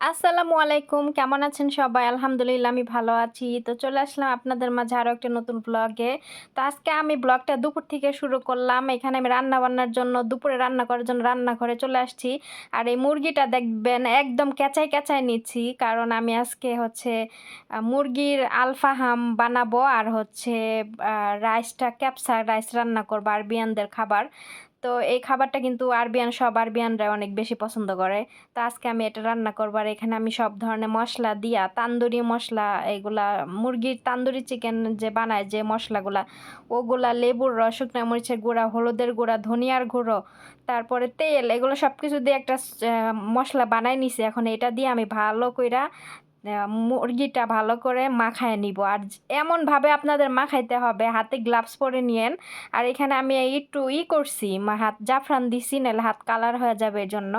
আসসালামু আলাইকুম। কেমন আছেন সবাই? আলহামদুলিল্লাহ আমি ভালো আছি। তো চলে আসলাম আপনাদের মাঝে আরো একটা নতুন ব্লগে। তো আজকে আমি ব্লগটা দুপুর থেকে শুরু করলাম। এখানে আমি রান্না-বান্নার জন্য দুপুরে রান্না করার জন্য রান্নাঘরে চলে আসছি। আর এই মুরগিটা দেখবেন একদম ক্যাঁচায়, ক্যাঁচায় নিচ্ছি। কারণ আমি আজকে হচ্ছে মুরগির আলফাহাম বানাবো আর হচ্ছে আ রাইসটা ক্যাপসা রাইস রান্না করব আরবিয়ানদের খাবার। তো এই খাবারটা কিন্তু সব আরবিয়ানরা অনেক বেশি পছন্দ করে। তো আজকে আমি এটা রান্না করব। আর এখানে আমি সব ধরনের মসলা দিয়া তান্দুরি মসলা এগুলা মুরগির তান্দুরি চিকেন যে বানায় যে মসলাগুলা, ওগুলা লেবুর রস, শুকনা মরিচের গুঁড়া, হলুদের গুঁড়া, ধনিয়ার গুঁড়ো, তারপরে তেল এগুলো সবকিছু দিয়ে একটা মসলা বানায় নিছি। এখন এটা দিয়ে আমি ভালো কইরা মুরগিটা ভালো করে মাখায় নিব। আর এমনভাবে আপনাদের মাখাইতে হবে হাতে গ্লাভস পরে নিয়েন। আর এখানে আমি একটু করছি হাত জাফরান দিছি, নাহলে হাত কালার হয়ে যাবে এজন্য।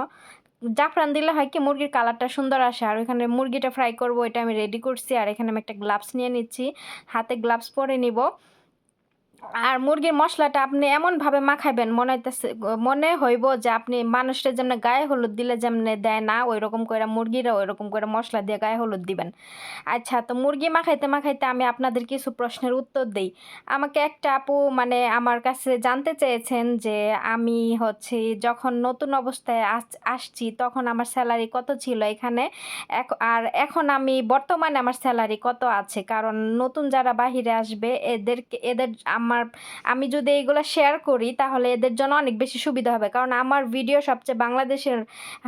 জাফরান দিলে হয় কি মুরগির কালারটা সুন্দর আসে। আর ওইখানে মুরগিটা ফ্রাই করব এটা আমি রেডি করছি। আর এখানে আমি একটা গ্লাভস নিয়ে নিচ্ছি। হাতে গ্লাভস পরে নিব। আর মুরগির মসলাটা আপনি এমনভাবে মাখাইবেন মনে হইব যে আপনি মানুষের যেমনে গায়ে হলুদ দিলে যেমনে দেয় না, ওইরকম করে মুরগিরা ওইরকম করে মসলা দিয়ে গায়ে হলুদ দিবেন। আচ্ছা, তো মুরগি মাখাইতে, মাখাইতে আমি আপনাদের কিছু প্রশ্নের উত্তর দেই। আমাকে একটা আপু মানে আমার কাছে জানতে চেয়েছেন যে আমি হচ্ছে যখন নতুন অবস্থায় আসছি তখন আমার স্যালারি কত ছিল এখানে? আর এখন আমি বর্তমানে আমার স্যালারি কত আছে? কারণ নতুন যারা বাহিরে আসবে আমি যদি এইগুলা শেয়ার করি তাহলে এদের জন্য অনেক বেশি সুবিধা হবে। কারণ আমার ভিডিও সবচেয়ে বাংলাদেশের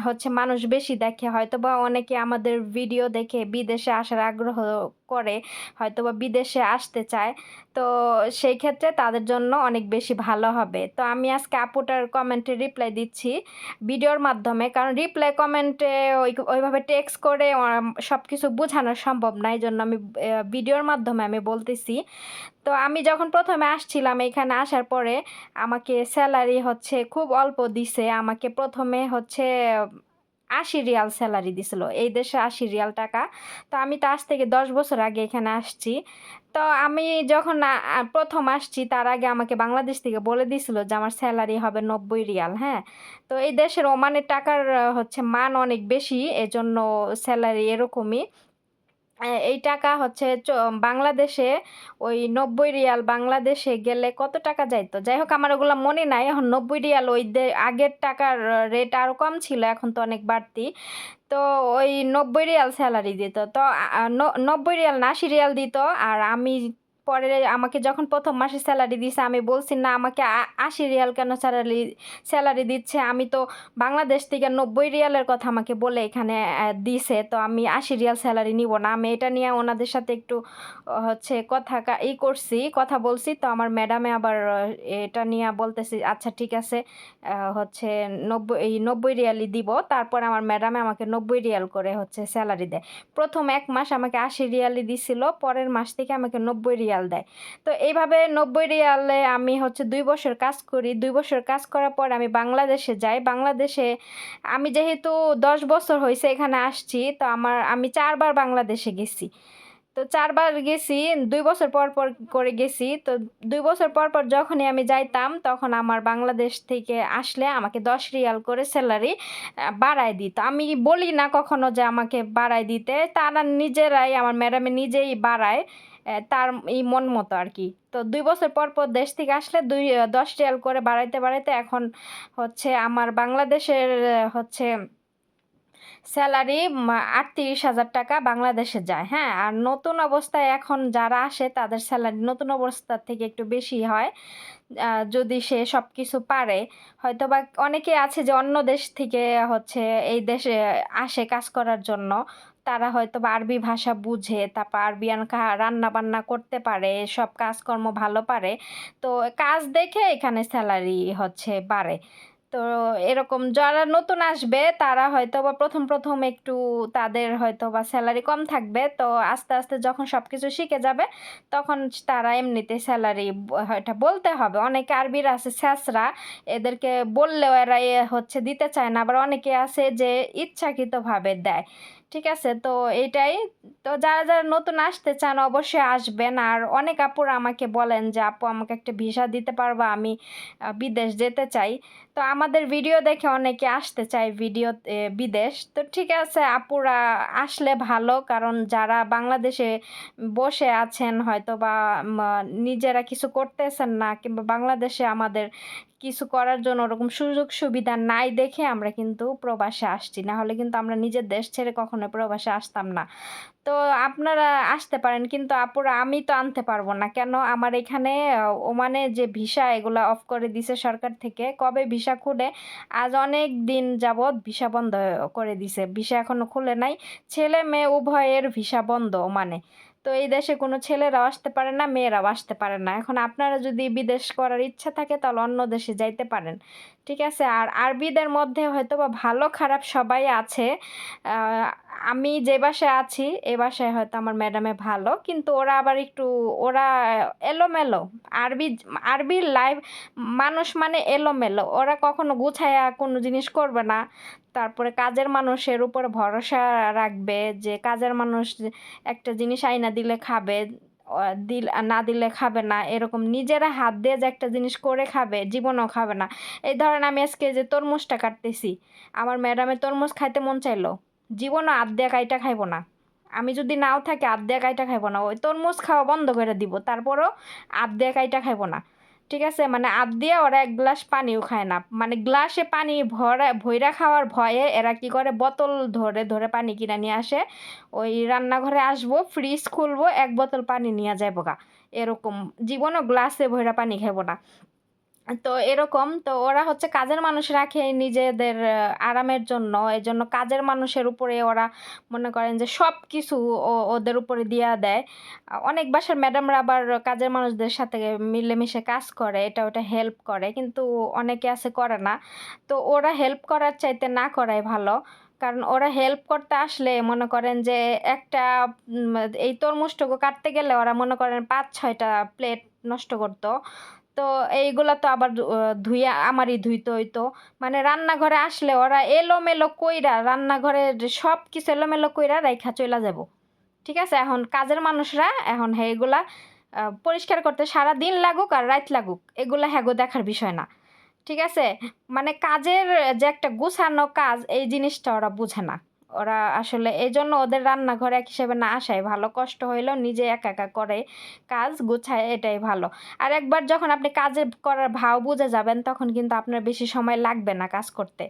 হচ্ছে মানুষ বেশি দেখে। হয়তোবা অনেকে আমাদের ভিডিও দেখে বিদেশে আসার আগ্রহ করে, হয়তোবা বিদেশে আসতে চায়। তো সেই ক্ষেত্রে তাদের জন্য অনেক বেশি ভালো হবে। তো আমি আজকে আপুটার কমেন্টে রিপ্লাই দিচ্ছি ভিডিওর মাধ্যমে। কারণ রিপ্লাই কমেন্টে ওইভাবে টেক্সট করে সবকিছু বোঝানো সম্ভব না। এইজন্য আমি ভিডিওর মাধ্যমে আমি বলতেছি। তো আমি যখন ১ম এ আসছিলাম এখানে আসার পরে আমাকে স্যালারি হচ্ছে খুব অল্প দিছে। আমাকে ১ম এ হচ্ছে ৮০ রিয়াল স্যালারি দিছিল। এই দেশে ৮০ রিয়াল টাকা। তো আমি তো আজ থেকে ১০ বছর আগে এখানে আসছি। তো আমি যখন ১ম আসছি তার আগে আমাকে বাংলাদেশ থেকে বলে দিছিল যে আমার স্যালারি হবে ৯০ রিয়াল, হ্যাঁ? তো এই দেশের ওমানের টাকার হচ্ছে মান অনেক বেশি, এজন্য স্যালারি এরকমই। এই টাকা হচ্ছে বাংলাদেশে ওই ৯০ রিয়াল বাংলাদেশে গেলে কত টাকা যাইতো? যাই হোক আমার ওগুলা মনে নাই। এখন ৯০ রিয়াল আগের টাকার রেট আরো কম ছিল, এখন তো অনেক বাড়তি। তো ওই ৯০ রিয়াল স্যালারি দিত। তো ৯০ রিয়াল না ৮০ রিয়াল দিত। আর আমি পরে আমাকে যখন ১ম মাসে স্যালারি দিছে আমি বলছি, "না আমাকে ৮০ রিয়াল কেন স্যালারি দিচ্ছে? আমি তো বাংলাদেশ থেকে ৯০ রিয়ালের কথা আমাকে বলে এখানে দিছে। তো আমি ৮০ রিয়াল স্যালারি নিব না।" আমি এটা নিয়ে ওনাদের সাথে একটু হচ্ছে কথা বলছি। তো আমার ম্যাডামে আবার এটা নিয়ে বলতেছে, "আচ্ছা ঠিক আছে, হচ্ছে ৯০ রিয়ালই দিব।" তারপর আমার ম্যাডামে আমাকে ৯০ রিয়াল করে হচ্ছে স্যালারি দেয়। ১ম ১ মাস আমাকে ৮০ রিয়ালই দিছিল। পরের মাস থেকে আমাকে ৯০ রিয়াল দেয়। তো এইভাবে ৯০ রিয়ালে আমি হচ্ছে ২ বছর কাজ করি। ২ বছর কাজ করার পর আমি বাংলাদেশে যাই। বাংলাদেশে আমি যেহেতু ১০ বছর হইছে এখানে আসছি, তো আমি ৪ বার বাংলাদেশে গেছি। তো ৪ বার গেছি, ২ বছর পর, পর করে গেছি। তো ২ বছর পর, পর যখনই আমি যাইতাম তখন আমার বাংলাদেশ থেকে আসলে আমাকে ১০ রিয়াল করে স্যালারি বাড়ায় দিত। আমি বলি না কখনো যে আমাকে বাড়ায় দিতে। তারা নিজেরাই আমার ম্যাডামে নিজেই বাড়ায়। তার মন মতো আরকি। তো ২ বছর পর, পর দেশ থেকে আসলে ১০ রিয়াল করে বাড়াইতে, বাড়াইতে এখন হচ্ছে আমার বাংলাদেশের হচ্ছে স্যালারি ৩৮,০০০ টাকা বাংলাদেশে যায়, হ্যাঁ? আর নতুন অবস্থায় এখন যারা আসে তাদের স্যালারি নতুন অবস্থার থেকে একটু বেশি হয়। যদি সে সবকিছু পারে। হয়তোবা অনেকে আছে যে অন্য দেশ থেকে হচ্ছে এই দেশে আসে কাজ করার জন্য। তারা হয়তোবা আরবি ভাষা বুঝে, তারপর আরবিয়ান রান্না-বান্না করতে পারে, সব কাজকর্ম ভালো পারে। তো কাজ দেখে এখানে স্যালারি হচ্ছে বাড়ে। তো এরকম যারা নতুন আসবে তারা হয়তোবা ১ম একটু তাদের হয়তোবা স্যালারি কম থাকবে। তো আস্তে, আস্তে যখন সবকিছু শিখে যাবে তখন তারা এমনিতে স্যালারি এটা বলতে হবে। অনেকে আরবিরা আছে ছ্যাঁচড়া, এদেরকে বললেও এরা হচ্ছে দিতে চায় না। আবার অনেকে আছে যে ইচ্ছাকৃতভাবে দেয়। ঠিক আছে? তো এইটাই। তো যারা, যারা নতুন আসতে চান অবশ্যই আসবেন। আর অনেক আপুরা আমাকে বলেন যে, "আপু আমাকে একটা ভিসা দিতে পারবা? আমি বিদেশ যেতে চাই।" তো আমাদের ভিডিও দেখে অনেকে আসতে চায় বিদেশ। তো ঠিক আছে আপুরা আসলে ভালো, কারণ যারা বাংলাদেশে বসে আছেন হয়তোবা নিজেরা কিছু করতেছেন না, কিংবা বাংলাদেশে আমাদের কিছু করার জন্য ওরকম সুযোগ সুবিধা নাই দেখে আমরা কিন্তু প্রবাসে আসছি, না হলে কিন্তু আমরা নিজের দেশ ছেড়ে কখনো প্রবাসে আসতাম না। তো আপনারা আসতে পারেন, কিন্তু আপুরা আমি তো আনতে পারবো না। কেন? আমার এখানে ওমানে যে ভিসা এগুলা অফ করে দিছে সরকার থেকে। কবে ভিসা খুলে? আজ অনেক দিন যাবৎ ভিসা বন্ধ করে দিছে। ভিসা এখনো খুলে নাই। ছেলে মেয়ে উভয়ের ভিসা বন্ধ ওমানে। তো এই দেশে কোনো ছেলেরাও আসতে পারে না, মেয়েরাও আসতে পারে না। এখন আপনারা যদি বিদেশ করার ইচ্ছা থাকে তাহলে অন্য দেশে যাইতে পারেন। ঠিক আছে? আর আরবিদের মধ্যে হয়তোবা ভালো খারাপ সবাই আছে। আ আমি যে বাসায় আছি এ বাসায় হয়তো আমার ম্যাডামে ভালো। কিন্তু ওরা আবার একটু ওরা এলোমেলো। আরবি আরবির মানুষ মানে এলোমেলো। ওরা কখনো গুছাইয়া কোনো জিনিস করবে না। তারপরে কাজের মানুষের উপর ভরসা রাখবে যে কাজের মানুষ একটা জিনিস আইনা দিলে খাবে। অ দিল না দিলে খাবে না। এরকম নিজেরা হাত দিয়ে যে একটা জিনিস করে খাবে, জীবনেও খাবে না। এই ধরেন আমি আজকে যে তরমুজটা কাটতেছি, আমার ম্যাডামের তরমুজ খাইতে মন চাইলো। জীবনও আধা কাইটা খাইব না। আমি যদি নাও থাকি আধা কাইটা খাইব না। ওই তরমুজ খাওয়া বন্ধ করে দিব। তারপরও আধা কাইটা খাইব না। ঠিক আছে? মানে দিয়া ওরা ১ গ্লাস পানিও খায় না। মানে গ্লাসে পানি ভইরা খাওয়ার ভয়ে এরা কি করে বোতল ধরে পানি কিনা নিয়ে আসে। ওই রান্নাঘরে আসবো, ফ্রিজ খুলবো, ১ বোতল পানি নিয়া যাইবগা। এরকম জীবনও গ্লাসে ভইরা পানি খাইব না। তো এরকম তো ওরা হচ্ছে কাজের মানুষ রাখে নিজেদের আরামের জন্য। এজন্য কাজের মানুষের উপরে ওরা মনে করেন যে সবকিছু ওদের উপরে দিয়া দেয়। অনেক বাসার ম্যাডামরা আবার কাজের মানুষদের সাথে মিলেমিশে কাজ করে, এটা ওটা হেল্প করে। কিন্তু অনেকে আছে করে না। তো ওরা হেল্প করার চাইতে না করাই ভালো। কারণ ওরা হেল্প করতে আসলে মনে করেন যে একটা উম এই তরমুজটুকু কাটতে গেলে ওরা মনে করেন ৫-৬ টা প্লেট নষ্ট করত। তো এইগুলা তো আবার ধুইয়া আমারই ধুইতে হইতো। মানে রান্নাঘরে আসলে ওরা এলোমেলো কইরা রান্নাঘরের সবকিছু এলোমেলো কইরা রাইখা চইলা যাবো। ঠিক আছে? এখন কাজের মানুষরা এখন এগুলা পরিষ্কার করতে সারাদিন লাগুক আর রাইত লাগুক, এগুলা হ্যাগো দেখার বিষয় না। ঠিক আছে? মানে কাজের যে একটা গুছানো কাজ এই জিনিসটা ওরা বুঝে না। ওরা আসলে এজন্য ওদের রান্নাঘরে এক হিসেবে না আসাই ভালো। কষ্ট হইলেও নিজে একা, একা করে কাজ গুছায় এটাই ভালো। আর একবার যখন আপনি কাজে করার ভাও বুঝে যাবেন তখন কিন্তু আপনার বেশি সময় লাগবে না কাজ করতে।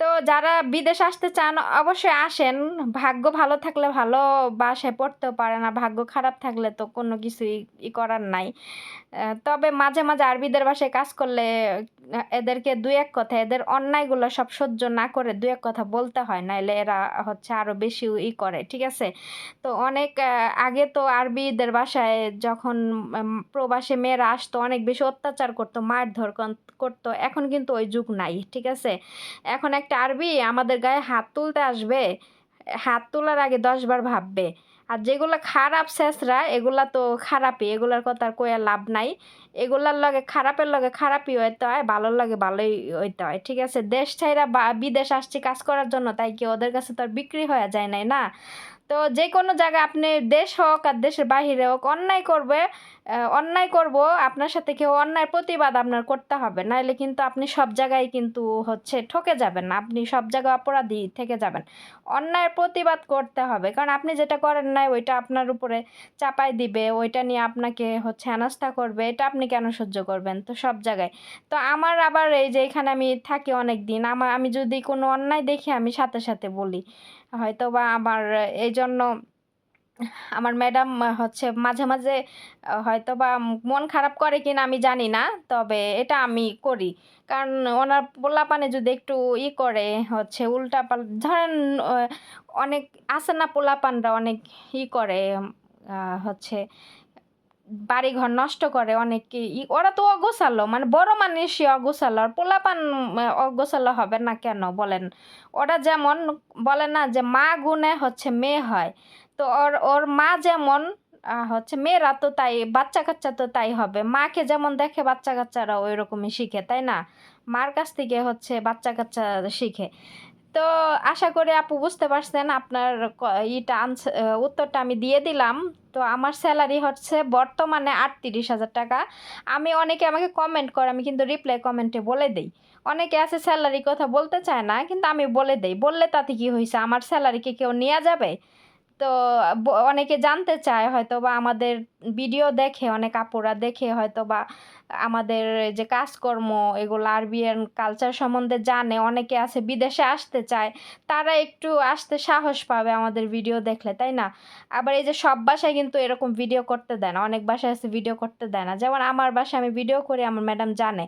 তো যারা বিদেশ আসতে চান অবশ্যই আসেন। ভাগ্য ভালো থাকলে ভালো বাসায় পড়তেও পারেন। আর ভাগ্য খারাপ থাকলে তো কোনো কিছুই করার নাই। তবে মাঝে, মাঝে আরবিদের বাসায় কাজ করলে এদেরকে ২-১ কথা এদের অন্যায়গুলো সব সহ্য না করে ২-১ কথা বলতে হয়। নাইলে এরা হচ্ছে আরো বেশি করে। ঠিক আছে? তো অনেক আগে তো আরবিদের বাসায় যখন প্রবাসী মেয়েরা আসতো অনেক বেশি অত্যাচার করতো, মারধর করতো। এখন কিন্তু ওই যুগ নাই। ঠিক আছে? এখন একটা আরবি আমাদের গায়ে হাত তুলতে আসবে, হাত তোলার আগে ১০ বার ভাববে। আর যেগুলা খারাপ ছেঁচড়া এগুলা তো খারাপই। এগুলার কথা আর কইয়া লাভ নাই। এগুলার লগে খারাপের লগে খারাপই হইতে হয়, ভালোর লগে ভালোই হইতে হয়। ঠিক আছে? দেশ ছাইড়া বিদেশ আসছি কাজ করার জন্য, তাই কি ওদের কাছে তো আর বিক্রি হয়া যায় নাই, না? তো যেকোনো জায়গায় আপনি দেশ হোক আর দেশের বাহিরে হোক অন্যায় করব আপনার সাথে কেউ অন্যায়ের প্রতিবাদ আপনার করতে হবে। নাইলে কিন্তু আপনি সব জায়গায় কিন্তু হচ্ছে ঠকে যাবেন। আপনি সব জায়গায় অপরাধী থেকে যাবেন। অন্যায়ের প্রতিবাদ করতে হবে। কারণ আপনি যেটা করেন নাই ওইটা আপনার উপরে চাপায় দিবে। ওইটা নিয়ে আপনাকে হচ্ছে হেনস্থা করবে। এটা আপনি কেন সহ্য করবেন? তো সব জায়গায়। তো আমার আবার এই যে এখানে আমি থাকি অনেকদিন। আমি যদি কোনো অন্যায় দেখি আমি সাথে, সাথে বলি। হয়তোবা আমার এইজন্য আমার ম্যাডাম হচ্ছে মাঝে, মাঝে হয়তোবা মন খারাপ করে কিনা আমি জানি না। তবে এটা আমি করি। কারণ ওনার পোলাপানে যদি একটু করে হচ্ছে ধরেন অ অনেক আছে না পোলাপানরা অনেক করে আ হচ্ছে বাড়িঘর নষ্ট করে অনেকে ওরা তো অগোছালো মানে বড় মানুষই অগোছালো আর পোলাপান অগোছালো হবে না কেন বলেন? ওরা যেমন বলে না যে মা গুণে হচ্ছে মেয়ে হয়। তো ওর মা যেমন হচ্ছে মেয়েরা তো তাই বাচ্চা-কাচ্চা তো তাই হবে। মাকে যেমন দেখে বাচ্চা-কাচ্চারাও ঐরকমই শিখে, তাই না? মার কাছ থেকে হচ্ছে বাচ্চা-কাচ্চা শিখে। তো আশা করি আপু বুঝতে পারছেন আপনার ক ইটা আনস আ উত্তরটা আমি দিয়ে দিলাম। তো আমার সেলারি হচ্ছে বর্তমানে ৳৩৮,০০০ টাকা। অনেকে আমাকে কমেন্ট করে, আমি কিন্তু রিপ্লাই কমেন্টে বলে দেই। অনেকে আছে স্যালারি কথা বলতে চায় না, কিন্তু আমি বলে দেই। বললে তাতে কি হইছে? আমার স্যালারি কি কেউ নিয়া যাবে? তো অনেকে জানতে চায় হয়তোবা আমাদের ভিডিও দেখে, অনেক আপুরা দেখে হয়তোবা আমাদের যে কাজকর্ম এগুলো আরবিয়ান কালচার সম্বন্ধে জানে। অনেকে আছে বিদেশে আসতে চায়। তারা একটু আসতে সাহস পাবে আমাদের ভিডিও দেখলে, তাই না? আবার এই যে সব বাসায় কিন্তু এরকম ভিডিও করতে দেয় না। অনেক বাসায় আছে ভিডিও করতে দেয় না। যেমন আমার বাসায় আমি ভিডিও করি, আমার ম্যাডাম জানে।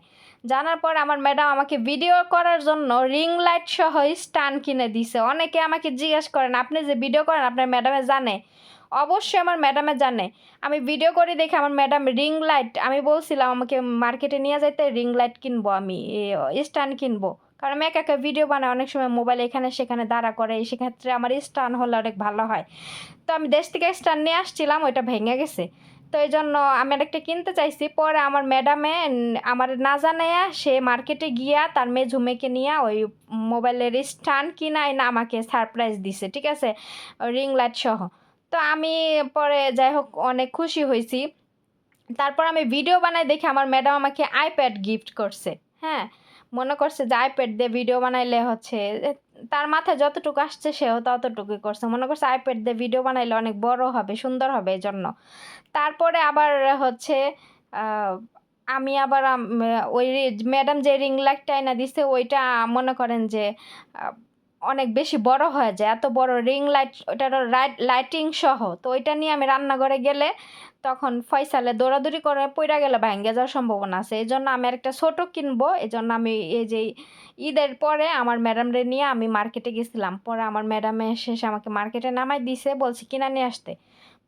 জানার পর আমার ম্যাডাম আমাকে ভিডিও করার জন্য রিং লাইট সহ স্ট্যান্ড কিনে দিছে। অনেকে আমাকে জিজ্ঞেস করেন, "আপনি যে ভিডিও করেন আপনার ম্যাডামে জানে?" অবশ্যই আমার ম্যাডামে জানে। আমি ভিডিও করি দেখে আমার ম্যাডাম রিং লাইট, আমি বলছিলাম আমাকে মার্কেটে নিয়ে যাইতে, রিং লাইট কিনবো আমি, স্ট্যান্ড কিনবো। কারণ আমি একা, একা ভিডিও বানাই, অনেক সময় মোবাইল এখানে সেখানে দাঁড়া করে। সেক্ষেত্রে আমার স্ট্যান্ড হলে অনেক ভালো হয়। তো আমি দেশ থেকে স্ট্যান্ড নিয়ে আসছিলাম, ওইটা ভেঙে গেছে। তো এইজন্য আমি আরেকটা কিনতে চাইছি। পরে আমার ম্যাডামে আমারে না জানাইয়া সে মার্কেটে গিয়া তার মেয়ে-ঝুমেকে নিয়া ওই মোবাইলের স্ট্যান্ড কিনা এনে আমাকে সারপ্রাইজ দিছে। ঠিক আছে? রিং লাইট সহ। তো আমি পরে যাই হোক অনেক খুশি হইছি। তারপর আমি ভিডিও বানাই দেখে আমার ম্যাডাম আমাকে আইপ্যাড গিফট করছে। হ্যাঁ? মনে করছে যে আইপ্যাড দিয়ে ভিডিও বানাইলে হচ্ছে তার মাথায় যতটুকু আসছে সেও ততটুকুই করছে। মনে করছে আইপ্যাড দিয়ে ভিডিও বানাইলে অনেক বড় হবে, সুন্দর হবে এজন্য। তারপরে আবার হচ্ছে আ আমি আবার ওই ম্যাডাম যে রিং লাইটটা এনে দিছে ওইটা মনে করেন যে আ অনেক বেশি বড় হয়ে যায়। এত বড় রিং লাইট, ওটারও লাইটিং সহ। তো ওইটা নিয়ে আমি রান্নাঘরে গেলে তখন ফয়সালে দৌড়াদৌড়ি করে পইড়া গেলে ভাইঙ্গা যাওয়ার সম্ভাবনা আছে। এজন্য আমি আরেকটা ছোট কিনবো। এজন্য আমি এই যে ঈদের পরে আমার ম্যাডামরে নিয়ে আমি মার্কেটে গেছিলাম। পরে আমার ম্যাডাম এসে আমাকে মার্কেটে নামায় দিছে, বলছে কিনা নিয়ে আসতে।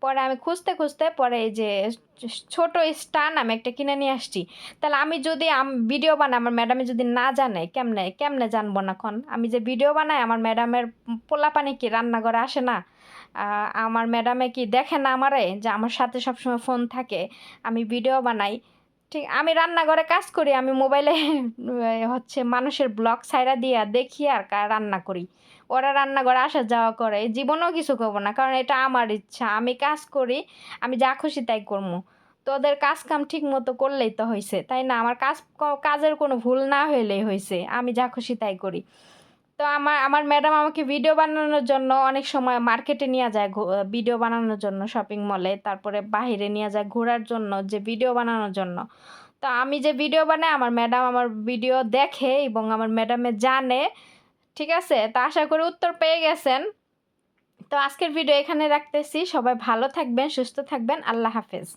পরে আমি খুঁজতে, খুঁজতে পরে এই যে ছোট স্ট্যান্ড আমি একটা কিনে নিয়ে আসছি। তাহলে আমি যদি ভিডিও বানাই আমার ম্যাডামে যদি না জানে কেমনে জানবো না কন? আমি যে ভিডিও বানাই আমার ম্যাডামের পোলাপানি কি রান্নাঘরে আসে না? আ আমার ম্যাডামে কি দেখে না আমারে? যে আমার সাথে সবসময় ফোন থাকে। আমি ভিডিও বানাই। ঠিক আমি রান্নাঘরে কাজ করি। আমি মোবাইলে হচ্ছে মানুষের ব্লগ ছাইড়া দিয়া দেখি আর রান্না করি। ওরা রান্নাঘরে আসা যাওয়া করে। জীবনেও কিছু করব না। কারণ এটা আমার ইচ্ছা। আমি কাজ করি। আমি যা খুশি তাই করমু। তো ওদের কাজ-কাম ঠিক মতো করলেই তো হইছে। তাই না? আমার কাজের কোনো ভুল না হইলেই হইছে। আমি যা খুশি তাই করি। তো আমার ম্যাডাম আমাকে ভিডিও বানানোর জন্য অনেক সময় মার্কেটে নিয়ে যায় ভিডিও বানানোর জন্য শপিং মলে। তারপরে বাহিরে নিয়ে যায় ঘোরার জন্য, যে ভিডিও বানানোর জন্য। তো আমি যে ভিডিও বানাই আমার ম্যাডাম আমার ভিডিও দেখে এবং আমার ম্যাডামে জানে। ঠিক আছে? তো আশা করি উত্তর পেয়ে গেছেন। তো আজকের ভিডিও এখানে রাখতেছি। সবাই ভালো থাকবেন, সুস্থ থাকবেন। আল্লাহ হাফেজ।